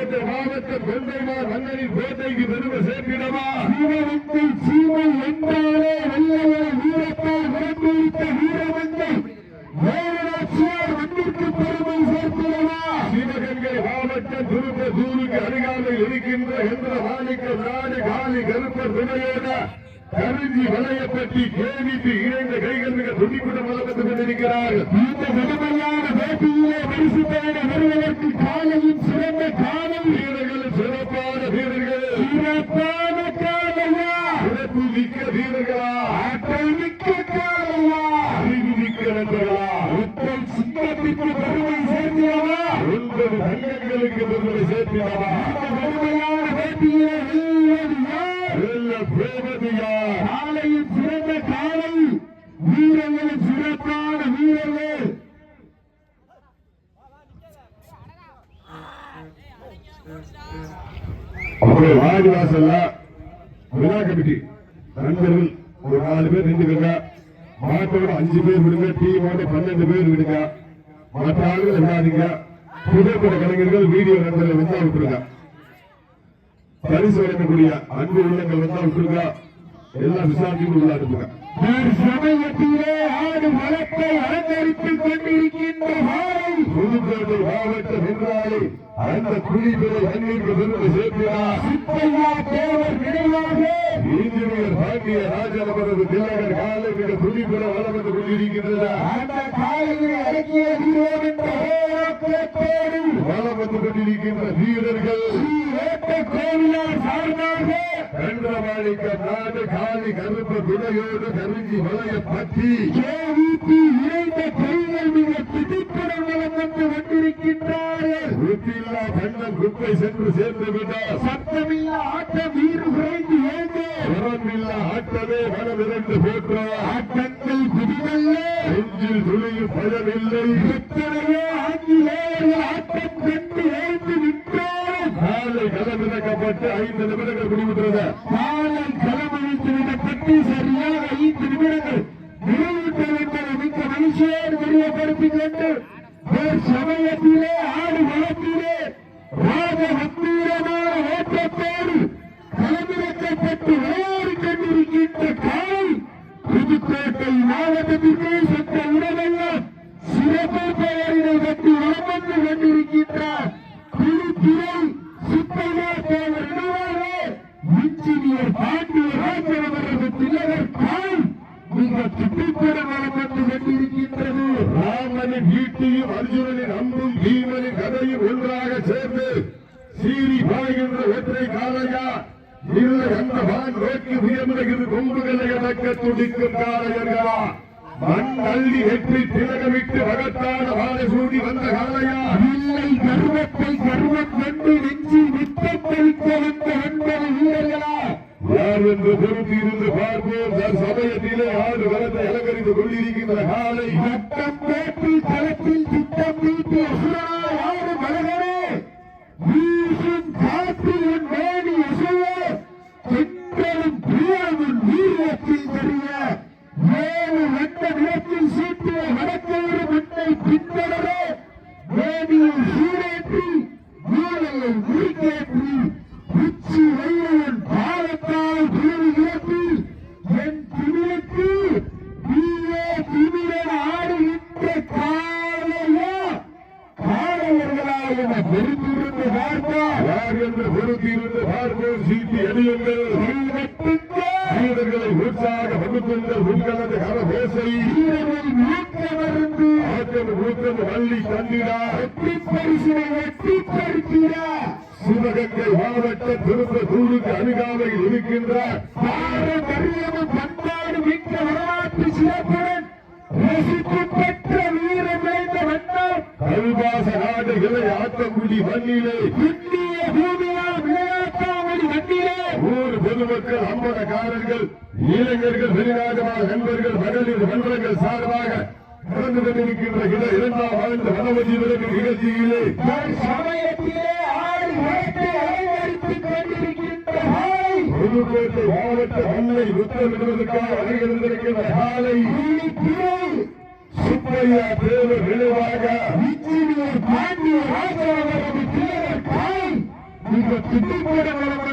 புதுக்கோட்டை மாவட்டம் கொண்டைமார் மன்னரின் கோட்டைக்கு பெருமை சேர்த்திடவா வீரமங்கை சீமை என்றாலே வெள்ளையை வீரத்தால் விரம்பித்த வீரமங்கை வேலநாச்சியார் மண்ணிற்கு பெருமை சேர்த்திடவா சிவகங்கை மாவட்டம் திருப்பத்தூருக்கு அருகாமையில் இருக்கின்ற எந்திர மாணிக்க நாடு காலி கருப்பர் துணையோட கருஞ்சி வளையப்பட்டி கேவிட்டு இணைந்த கைகள் மிக துணிக்குடன் வளர்த்துக் கொண்டிருக்கிறார்கள். இந்த கடுமையான போட்டியிலே பரிசு தேட வருவதற்கு காலையும் சிறந்த காலம் வீரர்கள் சிறப்பான வீரர்கள் சிறப்பான காலையா சிறப்பு மிக்க வீரர்களா ஆற்றல் மிக்க காலையா அறிவு மிக்க நண்பர்களா ஒற்றை சிங்கத்திற்கு பெருமை சேர்த்திடவா 9 தங்கங்களுக்கு பெருமை சேர்த்திடவா இந்த கடுமையான போட்டியிலே வெல்வது யார் வெல்ல போவது யார் காலையும் சிறந்த காலை வீரர்களும் சிறப்பான வீரர்கள் அப்புறம் வாடி வாசல்ல விழா கமிட்டி நண்பர்கள் ஒரு 4 பேர் நின்றுக்கங்க மாட்டோட 5 பேர் விடுங்க டீமோட 12 பேர் விடுங்க மற்ற ஆளுகள் விடாதீங்க புகைப்பட கலைஞர்கள் வீடியோ நண்பர்கள் வந்தா விட்டுருங்க பரிசு வழங்கக்கூடிய அன்பு உள்ளங்கள் வந்தா விட்டுருங்க எல்லாம் விசாரிச்சு உள்ள அனுப்புங்க சமயத்திலே ஆடு வளத்தை அலங்கரித்துக் கொண்டிருக்கின்ற மாலை புதுக்கோட்டை மாவட்டம் என்றாலே அந்த குடிபெறை அன்னைக்கு பெருமை சேர்க்கிறார் சித்தையா தேவர் நினைவாக இன்ஜினியர் பாண்டிய ராஜாபுரம் திலகர் காலை மிக துணிபெற வளம் வந்து கொண்டிருக்கின்றன அந்த காலையை அடக்கிய வீரர் என்ற ஓரக்கோடு வளம் வந்து கொண்டிருக்கின்ற வீரர்கள் கோவிலார் சார்பாக கண்டமாணிக்கம் நாடு காலி கருப்பு துணையோடு கருஞ்சி வளைய பற்றி கேவிபி இணைந்த கைகள் மிக துடிப்புடன் வளம் வந்து கொண்டிருக்கின்றார்கள் உப்பில்லா கண்ணன் குப்பை சென்று சேர்ந்து விட்டார் சத்தமில்லா ஆட்டம் வீறு குறைந்து ஏங்க உரமில்லா ஆட்டமே மனம் இரண்டு போற்றார் ஆட்டங்கள் புதிதல்ல நெஞ்சில் துளியும் பயமில்லை எத்தனையோ ஆங்கிலேயர்கள் ஆட்டம் கண்டு எழுந்து நின்றாலும் காலை களமிறக்கப்பட்டு 5 நிமிடங்கள் முடிவுற்றது காலை களமழித்து விடப்பட்டு சரியாக 5 நிமிடங்கள் நிறைவுற்றது என்பதை மிக்க மகிழ்ச்சியோடு தெரியப்படுத்திக் கொண்டு சமயத்திலே ஆடு வளத்திலே ராஜ கம்பீரமான ஓட்டத்தோடு களமிறக்கப்பட்டு விளையாடி கொண்டிருக்கின்ற காலை புதுக்கோட்டை மாவட்டத்திற்கு சென்ற இடமெல்லாம் சிறப்பு பெயரினை கட்டி வளம் வந்து கொண்டிருக்கின்றார் குழுத்துறை சித்தையா தேவர் நினைவாக இன்ஜினியர் பாண்டிய ராஜனவரது திலகர் கால் மிக துடிப்புடன் வளம் வந்து கொண்டிருக்கின்றது ராமனின் ஈட்டியும் அர்ஜுனனின் அம்பும் பீமனின் கதையும் ஒன்றாக சேர்ந்து சீறி பாய்கின்ற ஒற்றை காளையா இல்லை அந்த வான் நோக்கி உயர்ந்தது கொம்புகளை அடக்க துடிக்கும் காளையர்களா மண் அள்ளி வெற்றி திலகமிட்டு மகத்தான வாழை சூடி வந்த காளையா இல்லை கர்வத்தை கர்வம் கண்டு நெஞ்சில் நித்தப்பளிக்க வந்த 9 வீரர்களா யார் என்று பொறுத்து இருந்து பார்ப்போம் சமயத்திலே ஆடு வளத்தை அலங்கரித்து கொண்டிருக்கின்ற காலை சட்டம் போட்டு களத்தில் திட்டம் நீட்டி அசுரனாய் ஆடும் அழகனே வீசும் காற்றில் என் மேனி அசுவோ தென்றலும் வீரமும் வீரத்தில் தெரிய 7 வண்ண நிலத்தில் சீட்டிய வடக்கேறு மண்ணை பின்தொடர மேனியை சீரேற்றி மூளையை முறுக்கேற்றி உச்சி வெள்ளையன் பாலத்தால் வீடு இறப்பி என் திமிருக்கு நீயே திமிரன் ஆடுகின்ற காலையா காலையர்களா என பெருந்திருந்து பார்ப்பார் யார் என்று பொறுத்து இருந்து பார்ப்போம் சீட்டி அடியுங்கள் வீரர்களை உற்சாக வகுப்புங்கள் உங்களது கரபேசை வீரர்கள் ஊக்கமருந்து ஆக்கம் ஊக்கம் வள்ளி தந்திடா வெற்றி பரிசினை வெற்றிப்படுத்திடா சிவகங்கை மாவட்டம் திருப்பத்தூருக்கு அருகாமையில் இருக்கின்ற பாரம்பரியமும் பண்பாடு மிக்க வரலாற்று சிறப்புடன் ரசிப்பு பெற்ற வீரம் விளைந்த வண்ணம் கல்வாச நாடு இலை ஆத்தங்குடி மண்ணிலே புண்ணிய பூமியால் விளையாட்டாமணி மண்ணிலே ஊர் பொதுமக்கள் அம்பலக்காரர்கள் இளைஞர்கள் வெளிநாடுவாழ் நண்பர்கள் மகளிர் மன்றங்கள் சார்பாக நடந்து கொண்டிருக்கின்ற 2ஆம் ஆண்டு வனவதி விலங்கு நிகழ்ச்சியிலே சமயத்திலே ஆடு வளத்தை அலங்கரித்துக் கொண்டிருக்கின்ற காலை புதுக்கோட்டை மாவட்ட மண்ணை முத்தமிடுவதற்காக வருகின்றிருக்கின்ற காலை சுப்பையா தேவர் நினைவாக இன்ஜினியர் பாண்டிய ராஜாவரது திலகர் காலை மிக திட்டத்தோடு